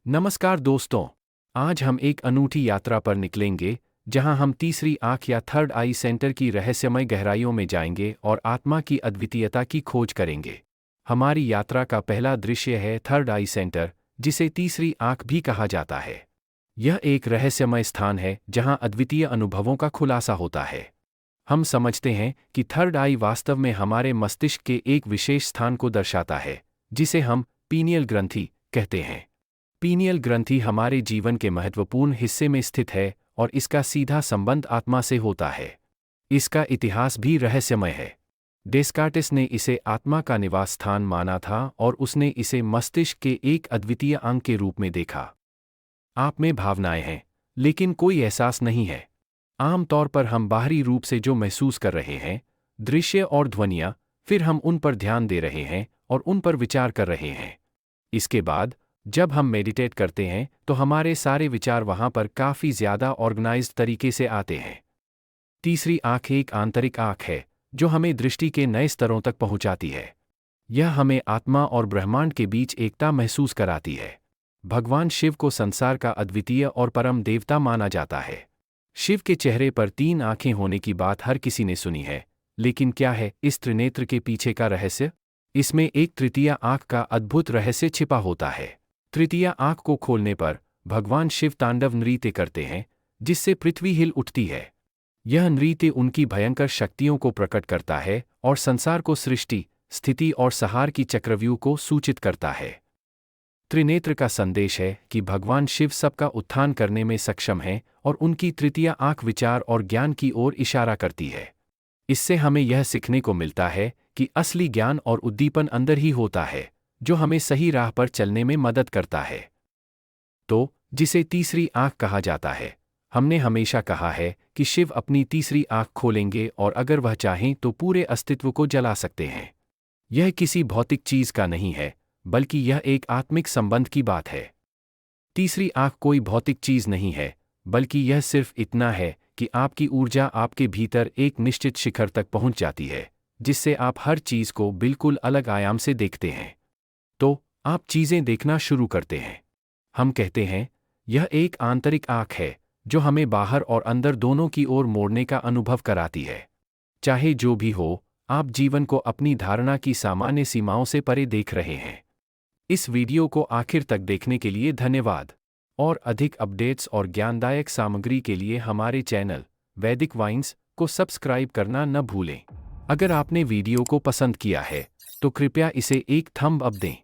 नमस्कार दोस्तों। आज हम एक अनूठी यात्रा पर निकलेंगे, जहां हम तीसरी आंख या थर्ड आई सेंटर की रहस्यमय गहराइयों में जाएंगे और आत्मा की अद्वितीयता की खोज करेंगे। हमारी यात्रा का पहला दृश्य है थर्ड आई सेंटर, जिसे तीसरी आंख भी कहा जाता है। यह एक रहस्यमय स्थान है जहां अद्वितीय अनुभवों का खुलासा होता है। हम समझते हैं कि थर्ड आई वास्तव में हमारे मस्तिष्क के एक विशेष स्थान को दर्शाता है, जिसे हम पीनियल ग्रंथि कहते हैं। पीनियल ग्रंथि हमारे जीवन के महत्वपूर्ण हिस्से में स्थित है और इसका सीधा संबंध आत्मा से होता है। इसका इतिहास भी रहस्यमय है। डेस्कार्टिस ने इसे आत्मा का निवास स्थान माना था और उसने इसे मस्तिष्क के एक अद्वितीय अंग के रूप में देखा। आप में भावनाएं हैं, लेकिन कोई एहसास नहीं है। आमतौर पर हम बाहरी रूप से जो महसूस कर रहे हैं, दृश्य और ध्वनियाँ, फिर हम उन पर ध्यान दे रहे हैं और उन पर विचार कर रहे हैं। इसके बाद जब हम मेडिटेट करते हैं तो हमारे सारे विचार वहां पर काफी ज्यादा ऑर्गेनाइज्ड तरीके से आते हैं। तीसरी आंख एक आंतरिक आंख है जो हमें दृष्टि के नए स्तरों तक पहुंचाती है। यह हमें आत्मा और ब्रह्मांड के बीच एकता महसूस कराती है। भगवान शिव को संसार का अद्वितीय और परम देवता माना जाता है। शिव के चेहरे पर 3 आंखें होने की बात हर किसी ने सुनी है, लेकिन क्या है इस त्रिनेत्र के पीछे का रहस्य? इसमें एक तृतीय आंख का अद्भुत रहस्य छिपा होता है। तृतीय आंख को खोलने पर भगवान शिव तांडव नृत्य करते हैं, जिससे पृथ्वी हिल उठती है। यह नृत्य उनकी भयंकर शक्तियों को प्रकट करता है और संसार को सृष्टि, स्थिति और संहार की चक्रव्यूह को सूचित करता है। त्रिनेत्र का संदेश है कि भगवान शिव सबका उत्थान करने में सक्षम हैं और उनकी तृतीय आंख विचार और ज्ञान की ओर इशारा करती है। इससे हमें यह सीखने को मिलता है कि असली ज्ञान और उद्दीपन अंदर ही होता है, जो हमें सही राह पर चलने में मदद करता है। तो जिसे तीसरी आंख कहा जाता है, हमने हमेशा कहा है कि शिव अपनी तीसरी आंख खोलेंगे और अगर वह चाहें तो पूरे अस्तित्व को जला सकते हैं। यह किसी भौतिक चीज का नहीं है, बल्कि यह एक आत्मिक संबंध की बात है। तीसरी आंख कोई भौतिक चीज नहीं है, बल्कि यह सिर्फ इतना है कि आपकी ऊर्जा आपके भीतर एक निश्चित शिखर तक पहुंच जाती है, जिससे आप हर चीज को बिल्कुल अलग आयाम से देखते हैं। तो आप चीजें देखना शुरू करते हैं। हम कहते हैं, यह एक आंतरिक आंख है जो हमें बाहर और अंदर दोनों की ओर मोड़ने का अनुभव कराती है। चाहे जो भी हो, आप जीवन को अपनी धारणा की सामान्य सीमाओं से परे देख रहे हैं। इस वीडियो को आखिर तक देखने के लिए धन्यवाद। और अधिक अपडेट्स और ज्ञानदायक सामग्री के लिए हमारे चैनल वैदिक वाइन्स को सब्सक्राइब करना न भूलें। अगर आपने वीडियो को पसंद किया है तो कृपया इसे एक थंब अप दें।